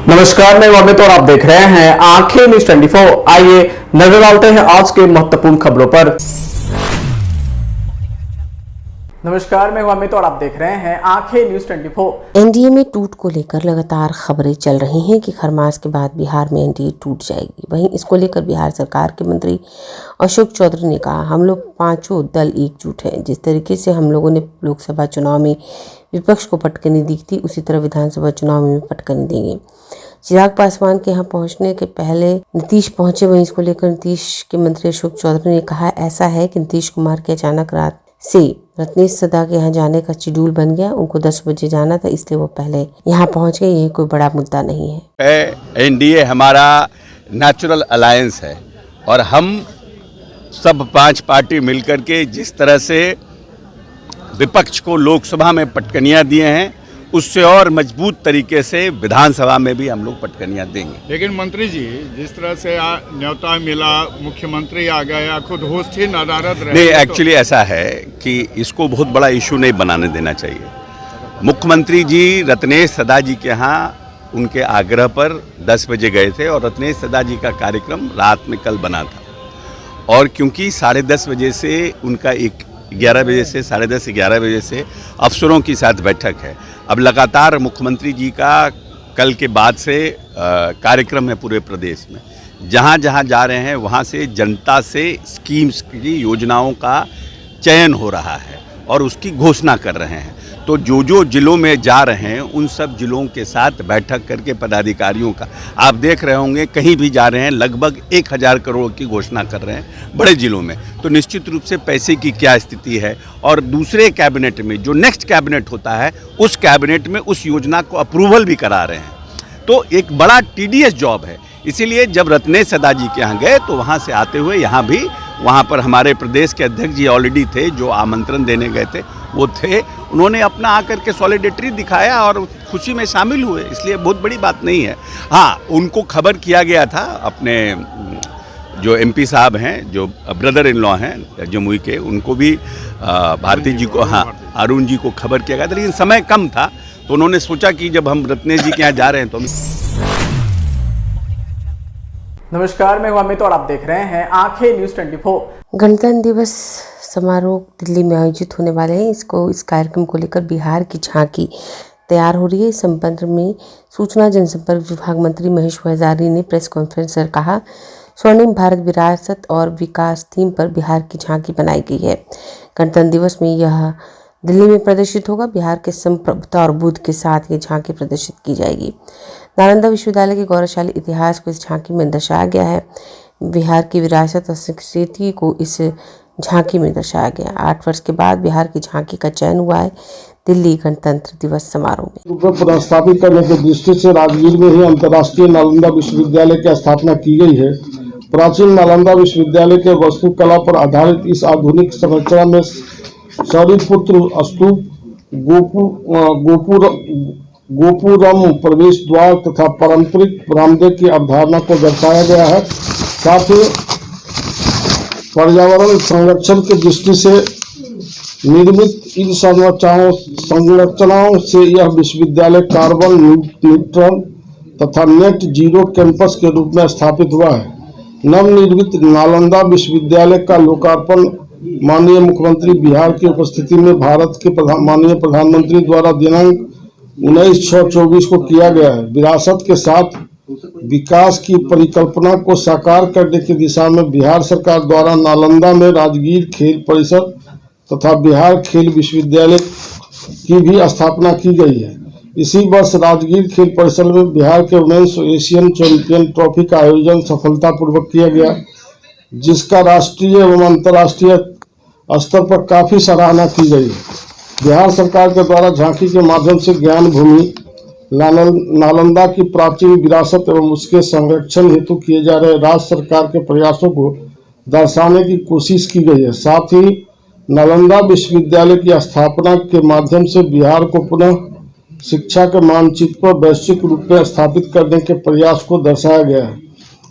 नमस्कार, मैं अमित और आप देख रहे हैं आंखें न्यूज 24। आइए नजर डालते हैं आज के महत्वपूर्ण खबरों पर। नमस्कार, मैं अमित और आप देख रहे हैं आंखें न्यूज 24। एनडीए में टूट को लेकर लगातार खबरें चल रही हैं कि खरमास के बाद बिहार में एनडीए टूट जाएगी। वहीं इसको लेकर बिहार सरकार के मंत्री अशोक चौधरी ने कहा, हम लोग पांचों दल एकजुट हैं। जिस तरीके से हम लोगों ने लोकसभा चुनाव में विपक्ष को पटकनी दी थी, उसी तरह विधानसभा चुनाव में पटकनी देंगे। चिराग पासवान के यहाँ पहुंचने के पहले नीतीश पहुंचे, वहीं इसको लेकर नीतीश के मंत्री अशोक चौधरी ने कहा, ऐसा है कि नीतीश कुमार के अचानक रात से रत्नेश सदा के यहाँ जाने का शेड्यूल बन गया। उनको 10 बजे जाना था, इसलिए वो पहले यहाँ पहुँच गए। ये कोई बड़ा मुद्दा नहीं है। एनडीए हमारा नेचुरल अलायंस है और हम सब 5 पार्टी मिलकर के जिस तरह से विपक्ष को लोकसभा में पटकनियाँ दिए हैं, उससे और मजबूत तरीके से विधानसभा में भी हम लोग पटकनियाँ देंगे। लेकिन मंत्री जी, जिस तरह से न्योता मिला, मुख्यमंत्री आ गया, खुद होस्ट ही नदारद रहे। नहीं, एक्चुअली ऐसा है कि इसको बहुत बड़ा इशू नहीं बनाने देना चाहिए। मुख्यमंत्री जी रत्नेश सदा जी के यहाँ उनके आग्रह पर 10 बजे गए थे और रत्नेश सदा जी का कार्यक्रम रात में कल बना था और क्योंकि 10:30 बजे से उनका 11 बजे से 10:30 11 बजे से अफसरों के साथ बैठक है। अब लगातार मुख्यमंत्री जी का कल के बाद से कार्यक्रम है पूरे प्रदेश में। जहाँ जहाँ जा रहे हैं वहाँ से जनता से स्कीम्स की योजनाओं का चयन हो रहा है और उसकी घोषणा कर रहे हैं। तो जो जो जिलों में जा रहे हैं उन सब जिलों के साथ बैठक करके पदाधिकारियों का आप देख रहे होंगे, कहीं भी जा रहे हैं लगभग 1000 करोड़ की घोषणा कर रहे हैं बड़े जिलों में। तो निश्चित रूप से पैसे की क्या स्थिति है और दूसरे कैबिनेट में जो नेक्स्ट कैबिनेट होता है उस कैबिनेट में उस योजना को अप्रूवल भी करा रहे हैं। तो एक बड़ा टीडीएस जॉब है। इसीलिए जब रत्नेश सदा जी के यहाँ गए तो वहाँ से आते हुए यहाँ भी वहाँ पर हमारे प्रदेश के अध्यक्ष जी ऑलरेडी थे, जो आमंत्रण देने गए थे वो थे। उन्होंने अपना आकर के सॉलिडेरिटी दिखाया और खुशी में शामिल हुए, इसलिए बहुत बड़ी बात नहीं है। हाँ, उनको खबर किया गया था, अपने जो एमपी साहब हैं, जो ब्रदर इन लॉ हैं जमुई के, उनको भी भारती जी को, हाँ अरुण जी को खबर किया गया था, लेकिन समय कम था तो उन्होंने सोचा कि जब हम रत्नेश जी के यहाँ जा रहे हैं तो नमस्कार, मैं अमित और आप देख रहे हैं आंखें न्यूज 24। गणतंत्र दिवस समारोह दिल्ली में आयोजित होने वाले हैं। इस कार्यक्रम को लेकर बिहार की झांकी तैयार हो रही है। इस संबंध में सूचना जनसंपर्क विभाग मंत्री महेश हजारी ने प्रेस कॉन्फ्रेंस कर कहा, स्वर्णिम भारत विरासत और विकास थीम पर बिहार की झांकी बनाई गई है। गणतंत्र दिवस में यह दिल्ली में प्रदर्शित होगा। बिहार के संप्रभुता और बुद्ध के साथ ये झांकी प्रदर्शित की जाएगी। नालंदा विश्वविद्यालय के गौरवशाली इतिहास को इस झांकी में दर्शाया गया है। बिहार की विरासत और संस्कृति को इस झांकी में दर्शाया गया। 8 वर्ष के बाद बिहार की झांकी का चयन हुआ है दिल्ली गणतंत्र दिवस समारोह में। पुनर्स्थापित करने की दृष्टि से राजगीर में ही अंतर्राष्ट्रीय नालंदा विश्वविद्यालय की स्थापना की गई है। प्राचीन नालंदा विश्वविद्यालय के वास्तुकला पर आधारित इस आधुनिक संरचना में शरीपुत्र स्तूप, गोपुरम, प्रवेश द्वार तथा पारंपरिक बरामदे की अवधारणा को दर्शाया गया है। साथ ही पर्यावरण संरक्षण की दृष्टि से निर्मित इन संरचनाओं से यह विश्वविद्यालय कार्बन न्यूट्रल तथा नेट जीरो कैंपस के रूप में स्थापित हुआ है। नवनिर्मित नालंदा विश्वविद्यालय का लोकार्पण माननीय मुख्यमंत्री बिहार की उपस्थिति में भारत के माननीय प्रधानमंत्री द्वारा दिनांक 19/6/24 को किया गया है। विरासत के साथ विकास की परिकल्पना को साकार करने की दिशा में बिहार सरकार द्वारा नालंदा में राजगीर खेल परिसर तथा बिहार खेल विश्वविद्यालय की भी स्थापना की गई है। इसी वर्ष राजगीर खेल परिसर में बिहार के वुमेन्स एशियन चैंपियन ट्रॉफी का आयोजन सफलतापूर्वक किया गया, जिसका राष्ट्रीय एवं अंतर्राष्ट्रीय स्तर पर काफी सराहना की गई है। बिहार सरकार के द्वारा झांकी के माध्यम से ज्ञान भूमि नालंदा की प्राचीन विरासत एवं उसके संरक्षण हेतु किए जा रहे राज्य सरकार के प्रयासों को दर्शाने की कोशिश की गई है। साथ ही नालंदा विश्वविद्यालय की स्थापना के माध्यम से बिहार को पुनः शिक्षा के मानचित्र पर वैश्विक रूप में स्थापित करने के प्रयास को दर्शाया गया है।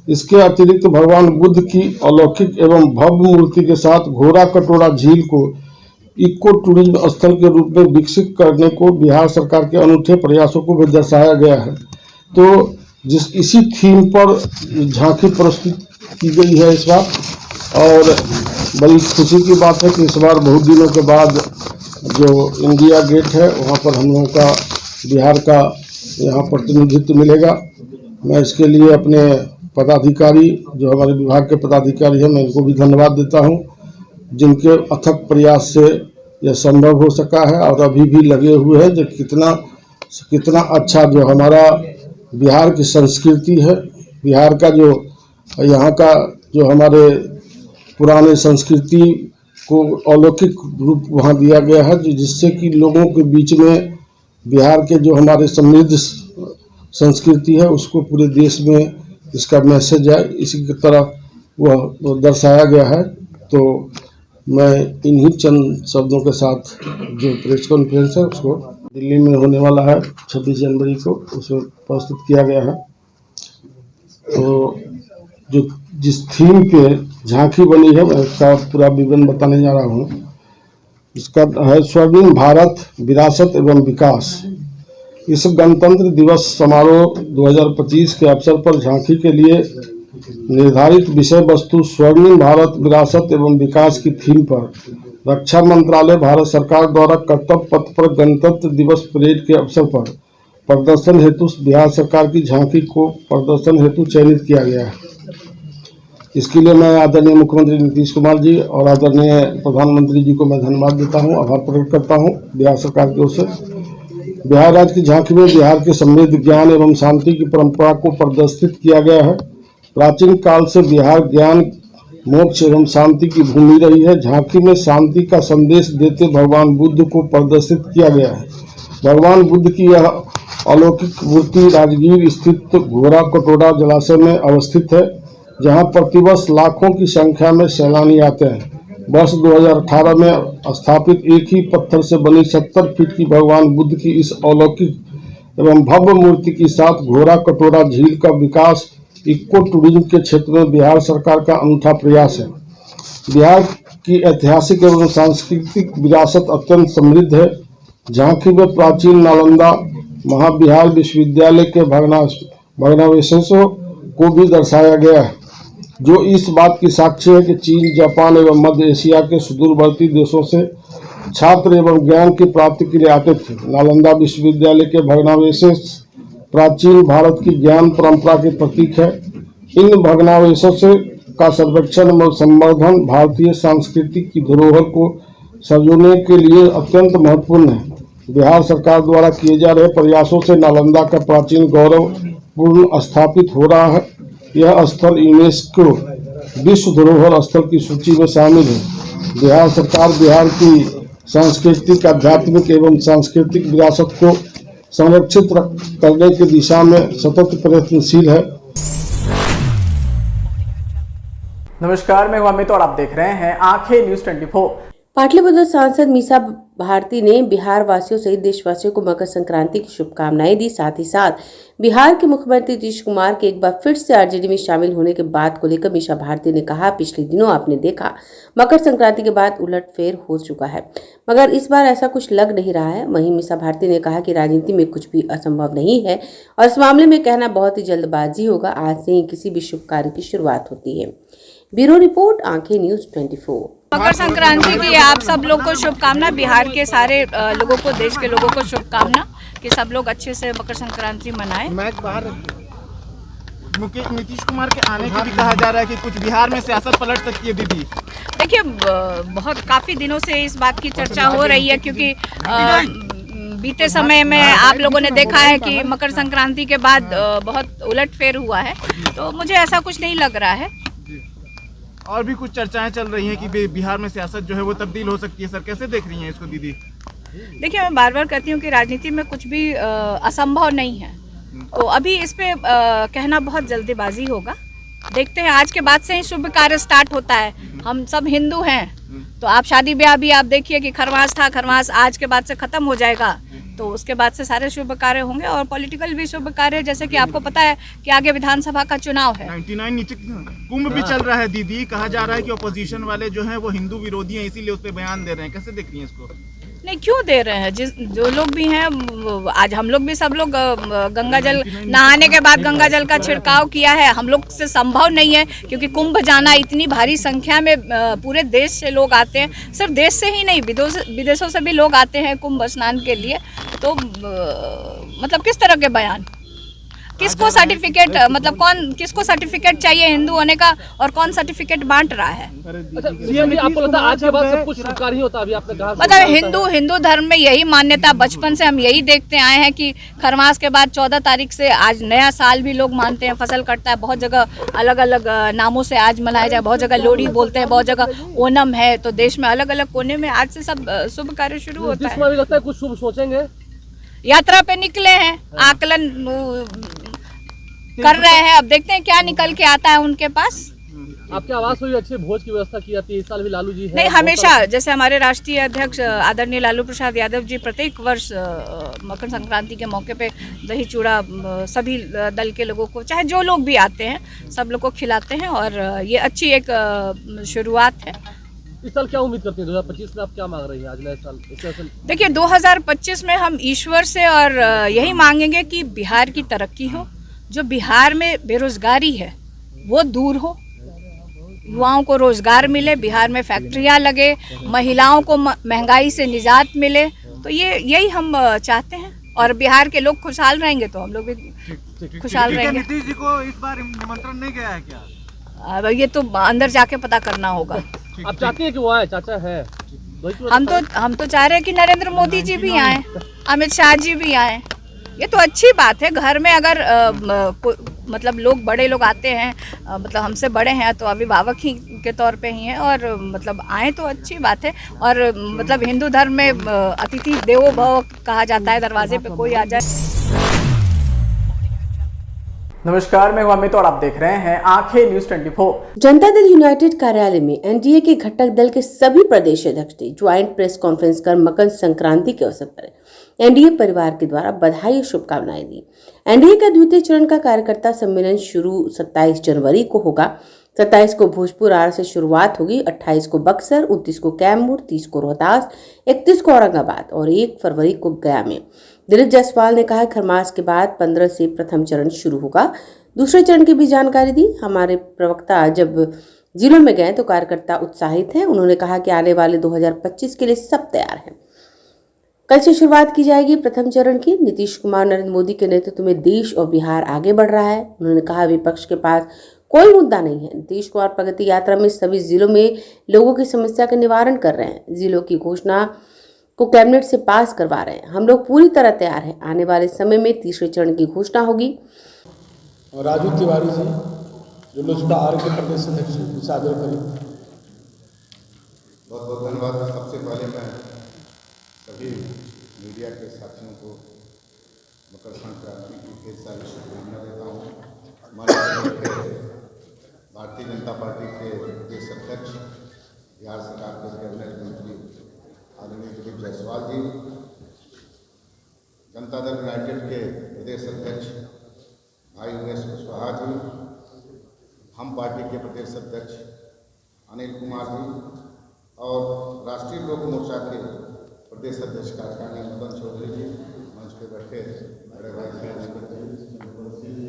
इसके अतिरिक्त भगवान बुद्ध की अलौकिक एवं भव्य मूर्ति के साथ घोड़ा कटोरा झील को इको टूरिज्म स्थल के रूप में विकसित करने को बिहार सरकार के अनूठे प्रयासों को भी दर्शाया गया है। तो इसी थीम पर झांकी प्रस्तुत की गई है इस बार। और बड़ी खुशी की बात है कि इस बार बहुत दिनों के बाद जो इंडिया गेट है वहाँ पर हम लोगों का बिहार का यहाँ प्रतिनिधित्व मिलेगा। मैं इसके लिए अपने पदाधिकारी जो हमारे विभाग के पदाधिकारी हैं मैं इनको भी धन्यवाद देता हूँ, जिनके अथक प्रयास से यह संभव हो सका है और अभी भी लगे हुए हैं। जो कितना अच्छा जो हमारा बिहार की संस्कृति है, बिहार का जो यहाँ का जो हमारे पुराने संस्कृति को अलौकिक रूप वहाँ दिया गया है, जिससे कि लोगों के बीच में बिहार के जो हमारे समृद्ध संस्कृति है उसको पूरे देश में इसका मैसेज है, इसी की तरह वह दर्शाया गया है। तो मैं इन्हीं चंद शब्दों के साथ जो प्रेस कॉन्फ्रेंस है उसको दिल्ली में होने वाला है 26 जनवरी को, उसमें प्रस्तुत किया गया है। तो जो जिस थीम पे झांकी बनी है मैं उसका पूरा विवरण बताने जा रहा हूँ। इसका है स्वर्णिम भारत विरासत एवं विकास। इस गणतंत्र दिवस समारोह 2025 के अवसर पर झांकी के लिए निर्धारित विषय वस्तु स्वर्णिम भारत विरासत एवं विकास की थीम पर रक्षा मंत्रालय भारत सरकार द्वारा कर्तव्य पथ पर गणतंत्र दिवस परेड के अवसर पर प्रदर्शन हेतु बिहार सरकार की झांकी को प्रदर्शन हेतु चयनित किया गया है। इसके लिए मैं आदरणीय मुख्यमंत्री नीतीश कुमार जी और आदरणीय प्रधानमंत्री जी को मैं धन्यवाद देता हूं, आभार प्रकट करता हूं बिहार सरकार की ओर से। बिहार राज्य की झांकी में बिहार के समृद्ध ज्ञान एवं शांति की परंपरा को प्रदर्शित किया गया है। प्राचीन काल से बिहार ज्ञान मोक्ष एवं शांति की भूमि रही है। झांकी में शांति का संदेश देते भगवान बुद्ध को प्रदर्शित किया गया है। भगवान बुद्ध की यह अलौकिक मूर्ति राजगीर स्थित घोड़ा कटोरा जलाशय में अवस्थित है, जहां प्रतिवर्ष लाखों की संख्या में सैलानी आते हैं। वर्ष 2018 में स्थापित एक ही पत्थर से बनी 70 फीट की भगवान बुद्ध की इस अलौकिक एवं भव्य मूर्ति के साथ घोड़ा कटोरा झील का विकास इको टूरिज्म के क्षेत्र में बिहार सरकार का अनूठा प्रयास है। बिहार की ऐतिहासिक एवं सांस्कृतिक विरासत अत्यंत समृद्ध है। झांकी में प्राचीन नालंदा महाबिहार विश्वविद्यालय के भग्नावशेषों को भी दर्शाया गया है, जो इस बात की साक्ष्य है कि चीन, जापान एवं मध्य एशिया के सुदूरवर्ती देशों से छात्र एवं ज्ञान की प्राप्ति के लिए आते थे। नालंदा विश्वविद्यालय के भग्नावशेष प्राचीन भारत की ज्ञान परंपरा के प्रतीक है। इन भग्नावशेषों से का संरक्षण और संवर्धन भारतीय संस्कृति की धरोहर को संजोने के लिए अत्यंत महत्वपूर्ण है। बिहार सरकार द्वारा किए जा रहे प्रयासों से नालंदा का प्राचीन गौरव पूर्ण स्थापित हो रहा है। यह स्थल यूनेस्को विश्व धरोहर स्थल की सूची में शामिल है। बिहार सरकार बिहार की सांस्कृतिक, आध्यात्मिक एवं सांस्कृतिक विरासत को संरक्षित करने की दिशा में सतत प्रयत्नशील है। नमस्कार, मैं हूं अमित और आप देख रहे हैं आंखें न्यूज 24। पाटलिपुत्र सांसद मीसा भारती ने बिहार वासियों सहित देशवासियों को मकर संक्रांति की शुभकामनाएं दी। साथ ही साथ बिहार के मुख्यमंत्री नीतीश कुमार के एक बार फिर से आरजेडी में शामिल होने के बात को लेकर मीसा भारती ने कहा, पिछले दिनों आपने देखा मकर संक्रांति के बाद उलटफेर हो चुका है, मगर इस बार ऐसा कुछ लग नहीं रहा है। वहीं मीसा भारती ने कहा कि राजनीति में कुछ भी असंभव नहीं है और इस मामले में कहना बहुत ही जल्दबाजी होगा। आज से ही किसी भी शुभ कार्य की शुरुआत होती है। ब्यूरो रिपोर्ट, आंखें न्यूज 24। मकर संक्रांति की आप सब लोग को शुभकामना। बिहार के सारे लोगों को, देश के लोगों को शुभकामना कि सब लोग अच्छे से मकर संक्रांति मनाएं। मैच बाहर नीतीश कुमार के आने की भी कहा जा रहा है कि कुछ बिहार में सियासत पलट सकती है। दीदी देखिए, बहुत काफ़ी दिनों से इस बात की चर्चा हो रही है, क्योंकि बीते समय में आप लोगों ने देखा है कि मकर संक्रांति के बाद बहुत उलटफेर हुआ है, तो मुझे ऐसा कुछ नहीं लग रहा है। और भी कुछ चर्चाएं चल रही हैं कि बिहार में सियासत जो है वो तब्दील हो सकती है। सर, कैसे देख रही हैं इसको दीदी? देखिए, मैं बार बार कहती हूँ कि राजनीति में कुछ भी असंभव नहीं है, तो अभी इस पे कहना बहुत जल्दीबाजी होगा। देखते हैं, आज के बाद से ही शुभ कार्य स्टार्ट होता है। हम सब हिंदू हैं, तो आप शादी ब्याह भी आप देखिए कि खरवास था, खरवास आज के बाद से ख़त्म हो जाएगा, तो उसके बाद से सारे शुभ कार्य होंगे और पॉलिटिकल भी शुभ कार्य, जैसे कि आपको पता है कि आगे विधानसभा का चुनाव है। 99 नीचे कुंभ भी चल रहा है दीदी। कहा जा रहा है कि अपोजिशन वाले जो हैं वो हिंदू विरोधी हैं, इसीलिए उस पर बयान दे रहे हैं। कैसे देख रही हैं इसको? नहीं, क्यों दे रहे हैं? जो लोग भी हैं, आज हम लोग भी सब लोग गंगा जल नहाने के बाद गंगा जल का छिड़काव किया है। हम लोग से संभव नहीं है, क्योंकि कुंभ जाना, इतनी भारी संख्या में पूरे देश से लोग आते हैं। सिर्फ देश से ही नहीं, विदेशों से भी लोग आते हैं कुंभ स्नान के लिए। तो मतलब किस तरह के बयान, किसको सर्टिफिकेट, मतलब कौन, किसको सर्टिफिकेट चाहिए हिंदू होने का, और कौन सर्टिफिकेट बांट रहा है? सीएम जी, आपको लगता है आज के बाद सब कुछ सरकारी होता? अभी आपने कहा मतलब हिंदू धर्म में यही मान्यता, बचपन से हम यही देखते आए हैं कि खरमास के बाद 14 तारीख से आज नया साल भी लोग मानते हैं, फसल कटता है। बहुत जगह अलग अलग नामों से आज मनाया जाए, बहुत जगह लोहड़ी बोलते हैं, बहुत जगह ओणम है। तो देश में अलग अलग कोने में आज से सब शुभ कार्य शुरू होता है। भी लगता है कुछ शुभ सोचेंगे, यात्रा पे निकले हैं, आकलन कर रहे हैं। अब देखते हैं क्या निकल के आता है उनके पास। आपके आवास में भी अच्छे भोज की व्यवस्था की जाती है, इस साल भी लालू जी है? नहीं, हमेशा, जैसे हमारे राष्ट्रीय अध्यक्ष आदरणीय लालू प्रसाद यादव जी प्रत्येक वर्ष मकर संक्रांति के मौके पे दही चूड़ा सभी दल के लोगों को, चाहे जो लोग भी आते हैं, सब लोग को खिलाते हैं, और ये अच्छी एक शुरुआत है। इस साल क्या उम्मीद करते हैं? 2025 में आप क्या मांग रही हैं आज नए साल? देखिए, 2025 में हम ईश्वर से और यही मांगेंगे कि बिहार की तरक्की हो, जो बिहार में बेरोजगारी है वो दूर हो, युवाओं को रोजगार मिले, बिहार में फैक्ट्रियां लगे, महिलाओं को महंगाई से निजात मिले। तो यही हम चाहते हैं, और बिहार के लोग खुशहाल रहेंगे तो हम लोग भी खुशहाल रहेंगे। नीतीश जी को इस बार निमंत्रण नहीं गया है क्या? अब ये तो अंदर जाके पता करना होगा। आप चाहती हैं कि वो आए? चाचा है, हम तो चाह रहे हैं कि नरेंद्र मोदी जी भी आए, अमित शाह जी भी आए। ये तो अच्छी बात है। घर में अगर मतलब लोग, बड़े लोग आते हैं, मतलब हमसे बड़े हैं, तो अभिभावक ही के तौर पे ही हैं, और मतलब आए तो अच्छी बात है। और मतलब हिंदू धर्म में अतिथि देवो भव कहा जाता है, दरवाजे पे कोई आ जाए। नमस्कार, मैं हूं अमित और आप देख रहे हैं आंखें न्यूज 24। जनता दल यूनाइटेड कार्यालय में एनडीए के घटक दल के सभी प्रदेश अध्यक्ष ने ज्वाइंट प्रेस कॉन्फ्रेंस कर मकर संक्रांति के अवसर पर एनडीए परिवार के द्वारा बधाई और शुभकामनाएं दी। एनडीए का द्वितीय चरण का कार्यकर्ता सम्मेलन शुरू 27 जनवरी को होगा। 27 को भोजपुर आर से शुरुआत होगी, 28 को बक्सर, 29 को कैमूर, 30 को रोहतास, 31 को औरंगाबाद और 1 फरवरी को गया में। दिलीप जायसवाल ने कहा खरमास के बाद 15 से प्रथम चरण शुरू होगा। दूसरे चरण की भी जानकारी दी। हमारे प्रवक्ता जब जिलों में गए तो कार्यकर्ता उत्साहित हैं। उन्होंने कहा कि आने वाले 2025 के लिए सब तैयार हैं। कल से शुरुआत की जाएगी प्रथम चरण की। नीतीश कुमार नरेंद्र मोदी के नेतृत्व में देश और बिहार आगे बढ़ रहा है। उन्होंने कहा विपक्ष के पास कोई मुद्दा नहीं है। नीतीश कुमार प्रगति यात्रा में सभी जिलों में लोगों की समस्या का निवारण कर रहे हैं। जिलों की घोषणा को कैबिनेट से पास करवा रहे हैं। हम लोग पूरी तरह तैयार हैं। आने वाले समय में तीसरे चरण की घोषणा होगी। राजू तिवारी जी जो लोजपा आर के प्रदेश अध्यक्ष सादर करें। बहुत बहुत धन्यवाद। सबसे पहले मैं सभी मीडिया के साथियों को मकर संक्रांति की ढेर सारी शुभकामनाएं देता हूँ। माननीय भारतीय जनता पार्टी के प्रदेश अध्यक्ष, बिहार सरकार के कैबिनेट मंत्री आदरणीय दिलीप जायसवाल जी, जनता दल यूनाइटेड के प्रदेश अध्यक्ष भाई उमेश कुशवाहा जी, हम पार्टी के प्रदेश अध्यक्ष अनिल कुमार जी और राष्ट्रीय लोक मोर्चा के प्रदेश अध्यक्ष कार्यकारिणी मदन चौधरी जी, मंच पे बैठे बड़े भाई जी,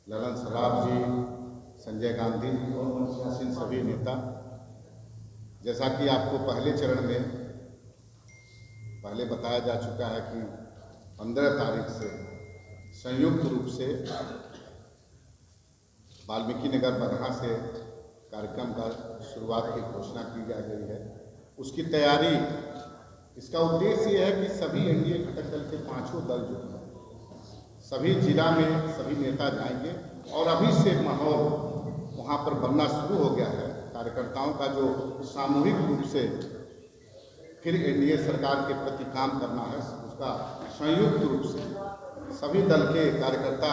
ललन सराफ जी, संजय गांधी और मंचासीन सभी नेता। जैसा कि आपको पहले चरण में पहले बताया जा चुका है कि 15 तारीख से संयुक्त रूप से वाल्मीकि नगर बगहा से कार्यक्रम का शुरुआत की घोषणा की जा गई है। उसकी तैयारी, इसका उद्देश्य ये है कि सभी एनडीए घटक दल के 5 दल जो हैं सभी जिला में सभी नेता जाएंगे और अभी से माहौल वहाँ पर बनना शुरू हो गया है। कार्यकर्ताओं का जो सामूहिक रूप से फिर एनडीए सरकार के प्रति काम करना है, उसका संयुक्त रूप से सभी दल के कार्यकर्ता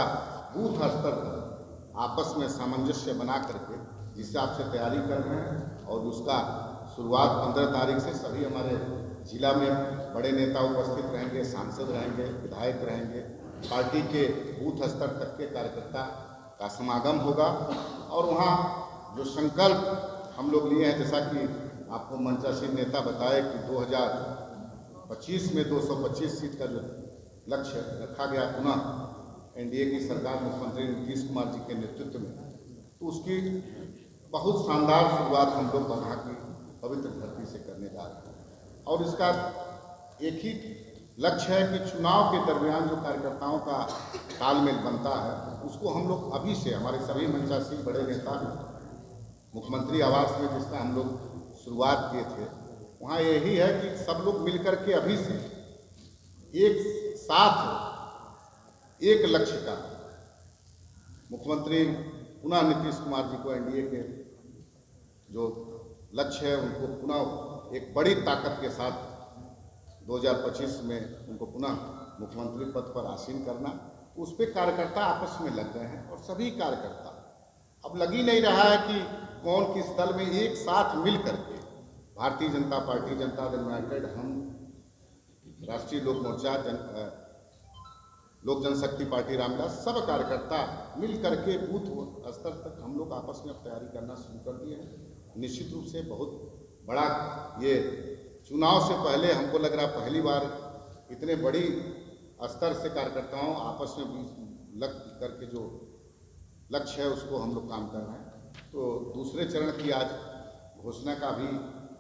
बूथ स्तर पर आपस में सामंजस्य बना करके जिस हिसाब से तैयारी कर रहे हैं और उसका शुरुआत 15 तारीख से सभी हमारे जिला में बड़े नेता उपस्थित रहेंगे, सांसद रहेंगे, विधायक रहेंगे, पार्टी के बूथ स्तर तक के कार्यकर्ता का समागम होगा और वहाँ जो संकल्प हम लोग लिए हैं, जैसा कि आपको मंचासीन नेता बताए कि 2025 में 225 सीट का जो लक्ष्य रखा गया पुनः एनडीए की सरकार मुख्यमंत्री नीतीश कुमार जी के नेतृत्व में, तो उसकी बहुत शानदार शुरुआत हम लोग बगहा की पवित्र धरती से करने जा रहे हैं। और इसका एक ही लक्ष्य है कि चुनाव के दरमियान जो कार्यकर्ताओं का तालमेल बनता है उसको हम लोग अभी से, हमारे सभी मंचासीन बड़े नेता मुख्यमंत्री आवास में जिसका हम लोग शुरुआत किए थे, वहाँ यही है कि सब लोग मिलकर के अभी से एक साथ एक लक्ष्य का, मुख्यमंत्री पुनः नीतीश कुमार जी को एनडीए के जो लक्ष्य है उनको पुनः एक बड़ी ताकत के साथ 2025 में उनको पुनः मुख्यमंत्री पद पर आसीन करना, उस पर कार्यकर्ता आपस में लग गए हैं। और सभी कार्यकर्ता अब लग ही नहीं रहा है कि कौन किस दल में, एक साथ मिल करके भारतीय जनता पार्टी, जनता दल यूनाइटेड, हम राष्ट्रीय लोक मोर्चा, लोक जनशक्ति पार्टी रामदास, सब कार्यकर्ता मिल करके बूथ स्तर तक हम लोग आपस में अब तैयारी करना शुरू कर दिए हैं। निश्चित रूप से बहुत बड़ा ये चुनाव से पहले हमको लग रहा पहली बार इतने बड़ी स्तर से कार्यकर्ताओं आपस में लग करके जो लक्ष्य है उसको हम लोग काम कर रहे हैं। तो दूसरे चरण की आज घोषणा का भी,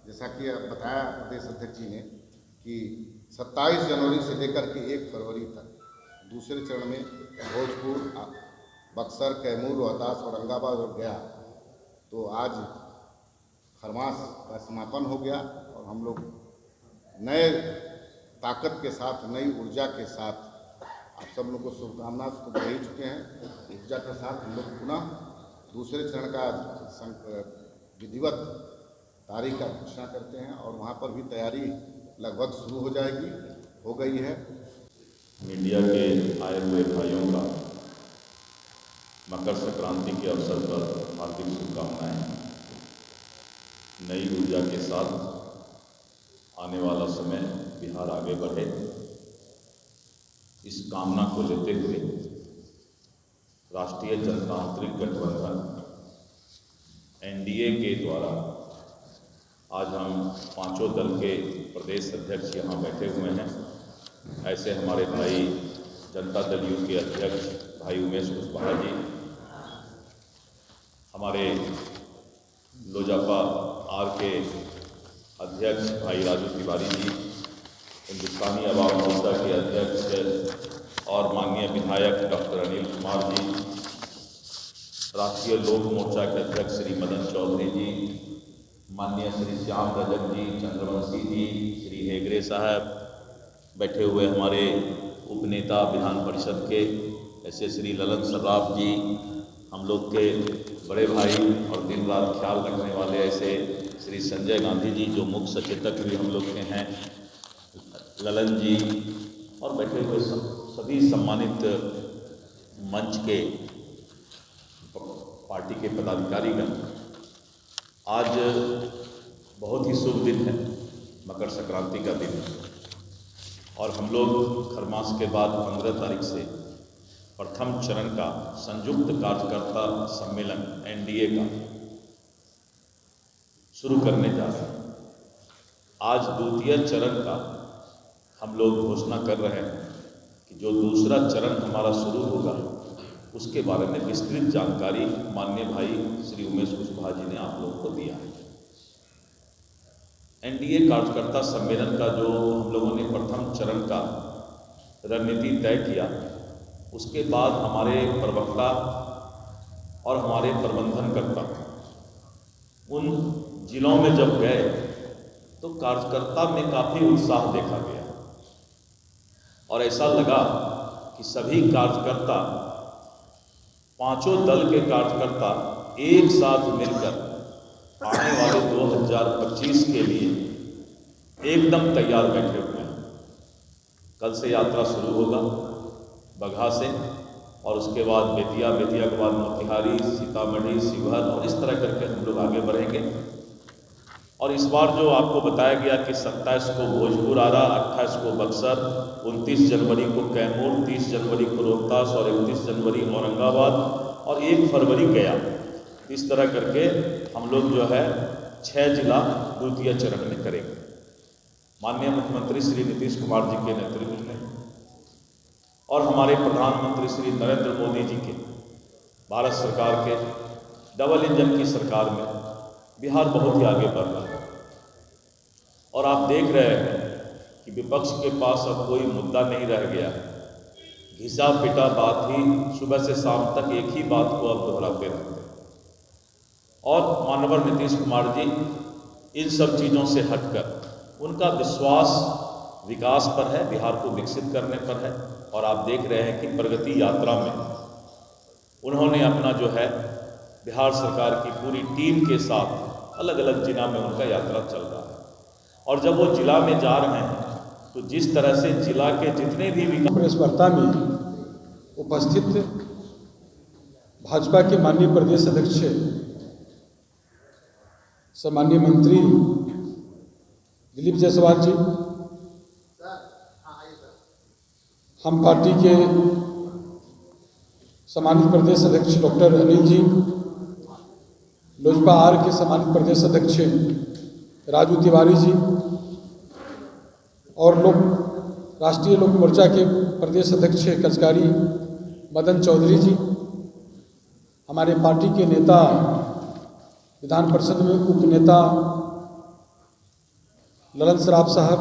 जैसा कि बताया प्रदेश अध्यक्ष जी ने, कि 27 जनवरी से लेकर के 1 फरवरी तक दूसरे चरण में भोजपुर, बक्सर, कैमूर, रोहतास, औरंगाबाद और गया, तो आज खरमास का समापन हो गया और हम लोग नए ताकत के साथ, नई ऊर्जा के साथ, आप सब लोग को शुभकामना तो दे ही चुके हैं, ऊर्जा के साथ हम लोग पुनः दूसरे चरण का विधिवत तारीख का घोषणा करते हैं और वहाँ पर भी तैयारी लगभग शुरू हो जाएगी, हो गई है। मीडिया के आए हुए भाइयों का मकर संक्रांति के अवसर पर हार्दिक शुभकामनाएं। नई ऊर्जा के साथ आने वाला समय बिहार आगे बढ़े, इस कामना को लेते हुए राष्ट्रीय जनतांत्रिक गठबंधन एनडीए के द्वारा आज हम पांचों दल के प्रदेश अध्यक्ष यहाँ बैठे हुए हैं। ऐसे हमारे भाई जनता दल यू के अध्यक्ष भाई उमेश कुशवाहा जी, हमारे लोजपा आर के अध्यक्ष भाई राजू तिवारी जी, हिंदुस्तानी अवाम मोर्चा के अध्यक्ष और माननीय विधायक डॉक्टर अनिल कुमार जी, राष्ट्रीय लोक मोर्चा के अध्यक्ष श्री मदन चौधरी जी, माननीय श्री श्याम रजक जी, चंद्रवंशी जी, श्री हेगड़े साहब, बैठे हुए हमारे उपनेता विधान परिषद के ऐसे श्री ललन सर्राफ जी, हम लोग के बड़े भाई और दिन रात ख्याल रखने वाले ऐसे श्री संजय गांधी जी जो मुख्य सचेतक भी हम लोग के हैं, ललन जी, और बैठे हुए सभी सम्मानित मंच के पार्टी के पदाधिकारीगण। आज बहुत ही शुभ दिन है, मकर संक्रांति का दिन, और हम लोग खरमास के बाद 15 तारीख से प्रथम चरण का संयुक्त कार्यकर्ता सम्मेलन एनडीए का शुरू करने जा रहे हैं। आज द्वितीय चरण का हम लोग घोषणा कर रहे हैं कि जो दूसरा चरण हमारा शुरू होगा उसके बारे में विस्तृत जानकारी माननीय भाई श्री उमेश कुशवाहा जी ने आप लोगों को दिया है। एनडीए कार्यकर्ता सम्मेलन का जो हम लोगों ने प्रथम चरण का रणनीति तय किया, उसके बाद हमारे प्रवक्ता और हमारे प्रबंधनकर्ता उन जिलों में जब गए तो कार्यकर्ता में काफ़ी उत्साह देखा गया और ऐसा लगा कि सभी कार्यकर्ता, पांचों दल के कार्यकर्ता एक साथ मिलकर आने वाले 2025 के लिए एकदम तैयार बैठे हुए हैं। कल से यात्रा शुरू होगा बगहा से, और उसके बाद बेतिया, बेतिया के बाद मोतिहारी, सीतामढ़ी, शिवहर, और इस तरह करके हम लोग आगे बढ़ेंगे। और इस बार जो आपको बताया गया कि 27 को भोजपुर आ रहा, 28 को बक्सर, 29 जनवरी को कैमूर, 30 जनवरी को रोहतास और 31 जनवरी औरंगाबाद और 1 फरवरी गया। इस तरह करके हम लोग जो है 6 जिला द्वितीय चरण में करेंगे। माननीय मुख्यमंत्री श्री नीतीश कुमार जी के नेतृत्व में और हमारे प्रधानमंत्री श्री नरेंद्र मोदी जी के भारत सरकार के डबल इंजन की सरकार में बिहार बहुत ही आगे बढ़ रहा है। और आप देख रहे हैं कि विपक्ष के पास अब कोई मुद्दा नहीं रह गया है। घिसा पिटा बात ही सुबह से शाम तक एक ही बात को अब दोहराते रहते हैं। और माननीय नीतीश कुमार जी इन सब चीज़ों से हटकर उनका विश्वास विकास पर है, बिहार को विकसित करने पर है। और आप देख रहे हैं कि प्रगति यात्रा में उन्होंने अपना जो है बिहार सरकार की पूरी टीम के साथ अलग अलग जिला में उनका यात्रा चल रहा है। और जब वो जिला में जा रहे हैं तो जिस तरह से जिला के जितने भी प्रेस वार्ता में उपस्थित भाजपा के माननीय प्रदेश अध्यक्ष सम्माननीय मंत्री दिलीप जायसवाल जी, हम पार्टी के सम्मानित प्रदेश अध्यक्ष डॉक्टर अनिल जी, लोजपा आर के सम्मानित प्रदेश अध्यक्ष राजू तिवारी जी और राष्ट्रीय लोक मोर्चा के प्रदेश अध्यक्ष कचकारी मदन चौधरी जी, हमारे पार्टी के नेता विधान परिषद में उप नेता ललन सराफ साहब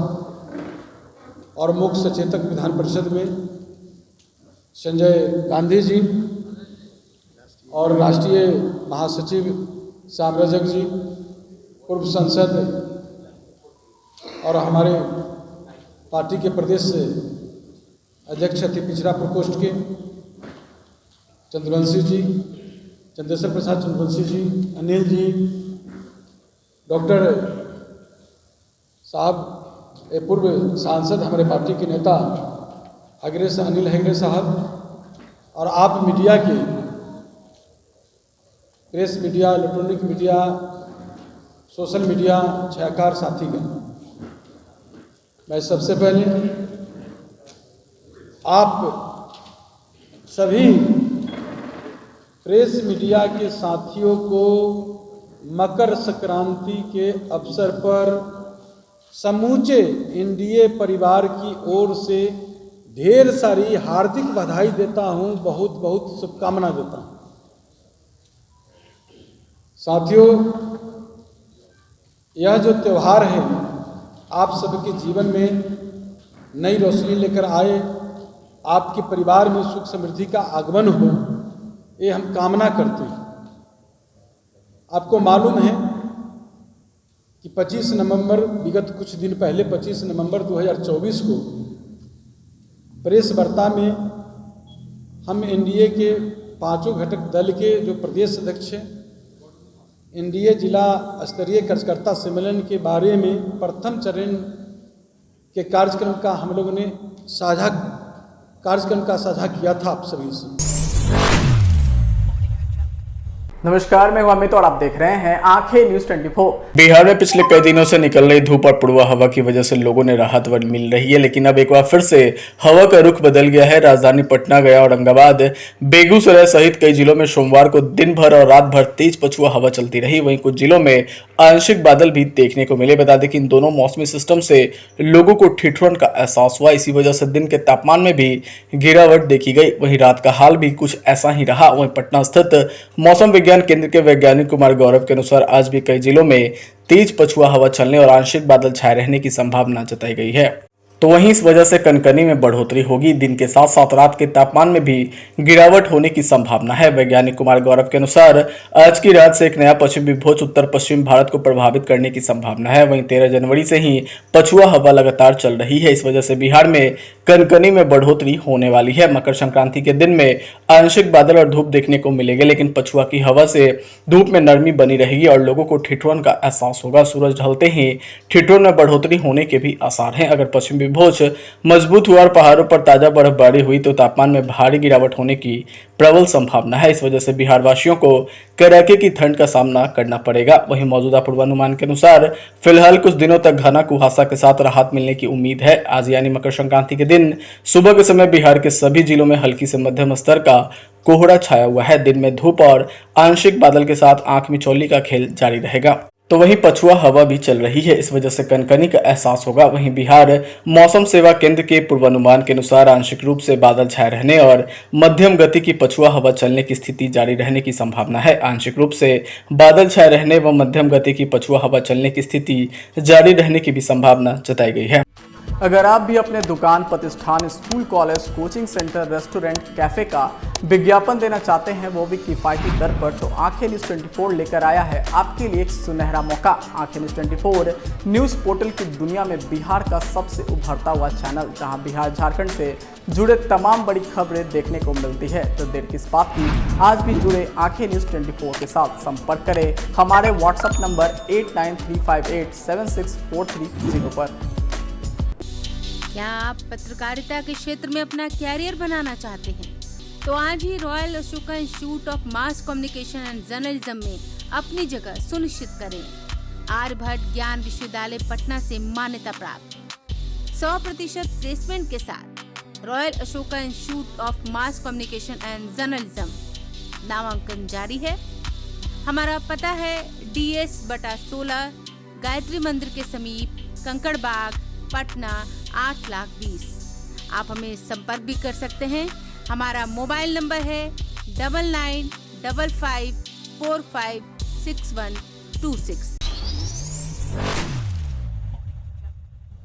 और मुख्य सचेतक विधान परिषद में संजय गांधी जी और राष्ट्रीय महासचिव श्याम रजक जी, पूर्व सांसद और हमारे पार्टी के प्रदेश अध्यक्ष अति पिछड़ा प्रकोष्ठ के चंद्रवंशी जी, चंद्रेश्वर प्रसाद चंद्रवंशी जी, अनिल जी, डॉक्टर साहब पूर्व सांसद हमारे पार्टी के नेता अनिल हेगड़े साहब और आप मीडिया के press media, electronic media, social media छायाकार साथीगण, मैं सबसे पहले आप सभी प्रेस मीडिया के साथियों को मकर संक्रांति के अवसर पर समूचे एनडीए परिवार की ओर से ढेर सारी हार्दिक बधाई देता हूं, बहुत बहुत शुभकामना देता हूं। साथियों, यह जो त्यौहार है आप सबके जीवन में नई रोशनी लेकर आए, आपके परिवार में सुख समृद्धि का आगमन हो, ये हम कामना करते हैं। आपको मालूम है कि 25 नवंबर विगत कुछ दिन पहले 25 नवंबर 2024 को प्रेस वार्ता में हम एनडीए के पांचों घटक दल के जो प्रदेश अध्यक्ष हैं, एनडीए जिला स्तरीय कार्यकर्ता सम्मेलन के बारे में प्रथम चरण के कार्यक्रम का हम लोगों ने साझा किया था आप सभी से। नमस्कार, मैं हूं अमित और आप देख रहे हैं आंखें न्यूज 24। बिहार में पिछले कई दिनों से निकल रही धूप और पुरवा हवा की वजह से लोगों ने राहत मिल रही है, लेकिन अब एक बार फिर से हवा का रुख बदल गया है। राजधानी पटना, गया, औरंगाबाद, बेगूसराय सहित कई जिलों में सोमवार को दिन भर और रात भर तेज पछुआ हवा चलती रही। वहीं कुछ जिलों में आंशिक बादल भी देखने को मिले। बता दें कि इन दोनों मौसमी सिस्टम से लोगों को ठिठुरन का एहसास हुआ। इसी वजह से दिन के तापमान में भी गिरावट देखी गई। वहीं रात का हाल भी कुछ ऐसा ही रहा। वहीं पटना स्थित मौसम विज्ञान केंद्र के वैज्ञानिक कुमार गौरव के अनुसार आज भी कई जिलों में तेज पछुआ हवा चलने और आंशिक बादल छाए रहने की संभावना जताई गई है। तो वहीं इस वजह से कनकनी में बढ़ोतरी होगी। दिन के साथ साथ रात के तापमान में भी गिरावट होने की संभावना है। वैज्ञानिक कुमार गौरव के अनुसार आज की रात से एक नया पश्चिम विभोज उत्तर पश्चिम भारत को प्रभावित करने की संभावना है। वहीं 13 जनवरी से ही पछुआ हवा लगातार चल रही है। इस वजह से बिहार में कनकनी में बढ़ोतरी होने वाली है। मकर संक्रांति के दिन में आंशिक बादल और धूप देखने को मिलेंगे, लेकिन पछुआ की हवा से धूप में नरमी बनी रहेगी और लोगों को ठिठुरन का एहसास होगा। सूरज ढलते ही ठिठुरन में बढ़ोतरी होने के भी आसार हैं। अगर पश्चिम भोज मजबूत हुआ और पहाड़ों पर ताजा बर्फबारी हुई तो तापमान में भारी गिरावट होने की प्रबल संभावना है। इस वजह से बिहार वासियों को कड़ाके की ठंड का सामना करना पड़ेगा। वहीं मौजूदा पूर्वानुमान के अनुसार फिलहाल कुछ दिनों तक घना कुहासा के साथ राहत मिलने की उम्मीद है। आज यानी मकर संक्रांति के दिन सुबह के समय बिहार के सभी जिलों में हल्की से मध्यम स्तर का कोहरा छाया हुआ है। दिन में धूप और आंशिक बादल के साथ आंख मिचौली का खेल जारी रहेगा। तो वहीं पछुआ हवा भी चल रही है। इस वजह से कनकनी का एहसास होगा। वहीं बिहार मौसम सेवा केंद्र के पूर्वानुमान के अनुसार आंशिक रूप से बादल छाए रहने और मध्यम गति की पछुआ हवा चलने की स्थिति जारी रहने की संभावना है। आंशिक रूप से बादल छाए रहने व मध्यम गति की पछुआ हवा चलने की स्थिति जारी रहने की भी संभावना जताई गई है। अगर आप भी अपने दुकान, प्रतिष्ठान, school, college, coaching centre, restaurant, cafe का विज्ञापन देना चाहते हैं, वो भी किफ़ायती दर पर, तो आंखें न्यूज़ 24 लेकर आया है आपके लिए एक सुनहरा मौका। आंखें न्यूज़ 24 न्यूज़ पोर्टल की दुनिया में बिहार का सबसे उभरता हुआ चैनल, जहां बिहार झारखंड से जुड़े तमाम बड़ी खबरें देखने को मिलती है। तो देर किस बात की, आज भी जुड़े आंखें न्यूज़ 24 के साथ। संपर्क करें हमारे व्हाट्सएप नंबर 8935876430 पर। क्या आप पत्रकारिता के क्षेत्र में अपना कैरियर बनाना चाहते हैं? तो आज ही royal Ashoka institute of mass communication and journalism में अपनी जगह सुनिश्चित करें। आर्यभट्ट ज्ञान विश्वविद्यालय पटना से मान्यता प्राप्त 100% प्लेसमेंट के साथ royal Ashoka institute of mass communication and journalism नामांकन जारी है। हमारा पता है DS/16 गायत्री मंदिर के समीप, कंकड़बाग, पटना 8,20,000। आप हमें संपर्क भी कर सकते हैं। हमारा मोबाइल नंबर है 9955456126।